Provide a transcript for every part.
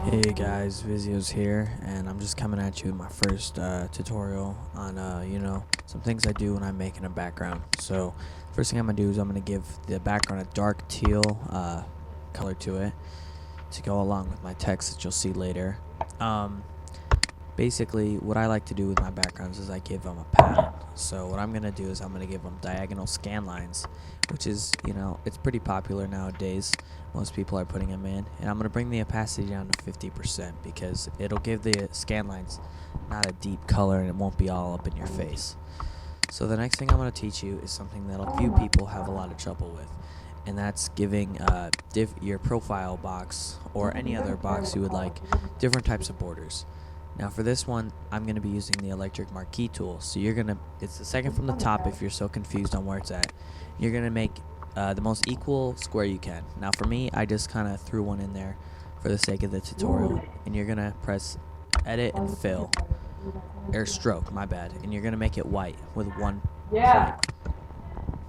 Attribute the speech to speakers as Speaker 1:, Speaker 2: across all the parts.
Speaker 1: Hey guys, Vizio's here, and I'm just coming at you with my first tutorial on, some things I do when I'm making a background. So, first thing I'm going to do is I'm going to give the background a dark teal color to it to go along with my text that you'll see later. Basically, what I like to do with my backgrounds is I give them a pattern. So what I'm going to do is I'm going to give them diagonal scan lines, which is, it's pretty popular nowadays. Most people are putting them in. And I'm going to bring the opacity down to 50% because it'll give the scan lines not a deep color and it won't be all up in your face. So the next thing I'm going to teach you is something that a few people have a lot of trouble with. And that's giving your profile box or any other box you would like different types of borders. Now for this one, I'm going to be using the electric marquee tool. So it's the second from the top if you're so confused on where it's at. You're going to make the most equal square you can. Now for me, I just kind of threw one in there for the sake of the tutorial. And you're going to press edit and fill, or stroke, my bad. And you're going to make it white with one point.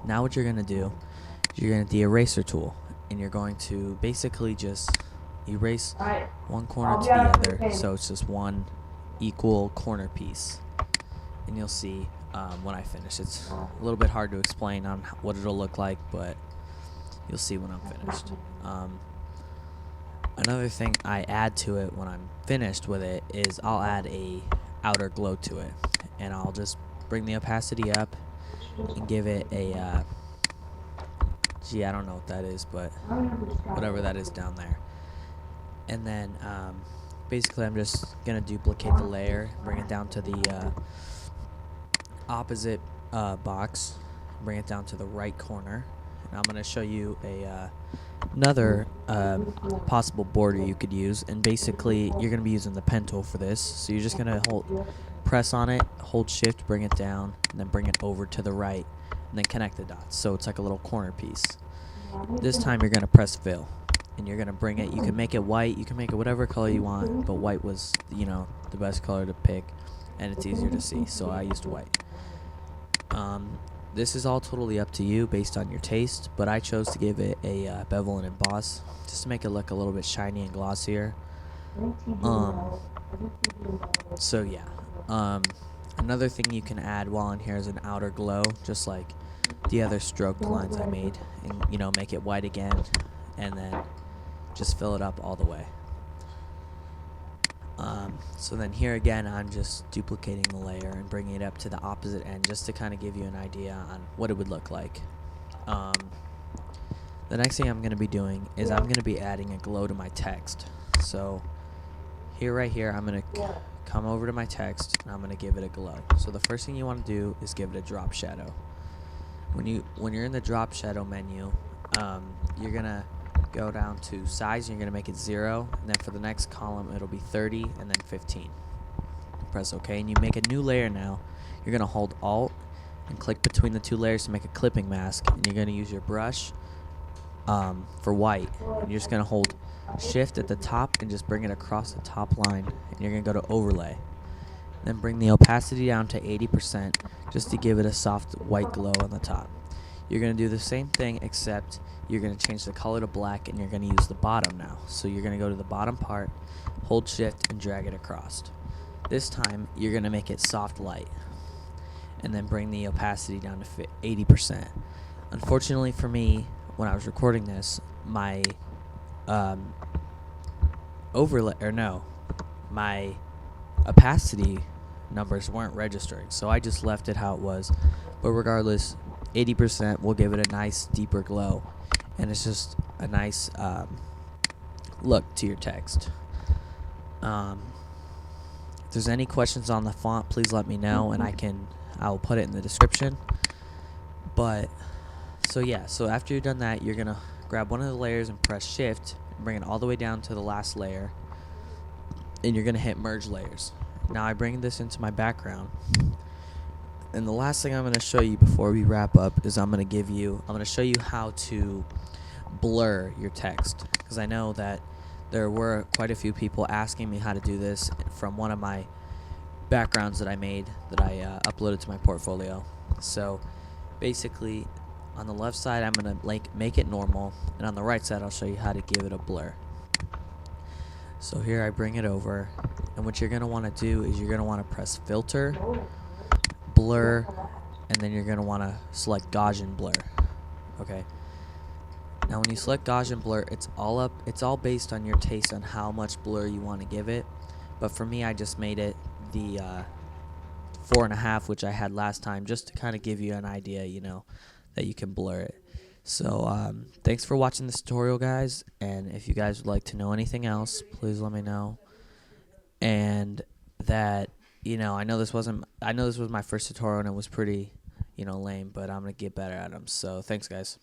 Speaker 1: Now what you're going to do, you're going to the eraser tool. And you're going to basically just erase one corner to the other, so it's just one equal corner piece. And you'll see when I finish. It's a little bit hard to explain on what it'll look like, but you'll see when I'm finished. Another thing I add to it when I'm finished with it is I'll add a outer glow to it, and I'll just bring the opacity up and give it a I don't know what that is, but whatever that is down there. And then basically I'm just going to duplicate the layer, bring it down to the opposite box, bring it down to the right corner. And I'm going to show you another possible border you could use. And basically you're going to be using the pen tool for this. So you're just going to press on it, hold shift, bring it down, and then bring it over to the right, and then connect the dots. So it's like a little corner piece. This time you're going to press fill. And you're going to bring it, you can make it white, you can make it whatever color you want, but white was, the best color to pick, and it's easier to see, so I used white. This is all totally up to you based on your taste, but I chose to give it a bevel and emboss, just to make it look a little bit shiny and glossier. So yeah. Another thing you can add while in here is an outer glow, just like the other stroked lines I made, and, make it white again, and then just fill it up all the way. So then here again, I'm just duplicating the layer and bringing it up to the opposite end just to kind of give you an idea on what it would look like. The next thing I'm going to be doing is I'm going to be adding a glow to my text. So right here, I'm going to come over to my text and I'm going to give it a glow. So the first thing you want to do is give it a drop shadow. When you're in the drop shadow menu, you're going to go down to size, and you're going to make it 0, and then for the next column it'll be 30 and then 15. Press OK and you make a new layer. Now you're going to hold Alt and click between the two layers to make a clipping mask, and you're going to use your brush for white, and you're just going to hold shift at the top and just bring it across the top line, and you're going to go to overlay, then bring the opacity down to 80% just to give it a soft white glow on the top. You're going to do the same thing, except you're going to change the color to black, and you're going to use the bottom now. So you're going to go to the bottom part, hold shift, and drag it across. This time, you're going to make it soft light, and then bring the opacity down to 80%. Unfortunately for me, when I was recording this, my my opacity numbers weren't registering, so I just left it how it was. But regardless, 80% will give it a nice deeper glow, and it's just a nice look to your text. If there's any questions on the font, please let me know, and I'll put it in the description. But so after you've done that, you're gonna grab one of the layers and press shift and bring it all the way down to the last layer, and you're gonna hit merge layers. Now I bring this into my background, and the last thing I'm going to show you before we wrap up is I'm going to show you how to blur your text, because I know that there were quite a few people asking me how to do this from one of my backgrounds that I made that I uploaded to my portfolio. So basically on the left side I'm going to make it normal, and on the right side I'll show you how to give it a blur. So here I bring it over, and what you're going to want to do is you're going to want to press filter, blur, and then you're going to want to select Gaussian blur. Okay. Now when you select Gaussian blur, it's all based on your taste on how much blur you want to give it. But for me, I just made it the 4.5, which I had last time, just to kind of give you an idea, that you can blur it. So thanks for watching this tutorial, guys, and if you guys would like to know anything else, please let me know. And that, I know this was my first tutorial and it was pretty, lame, but I'm gonna get better at them. So thanks, guys.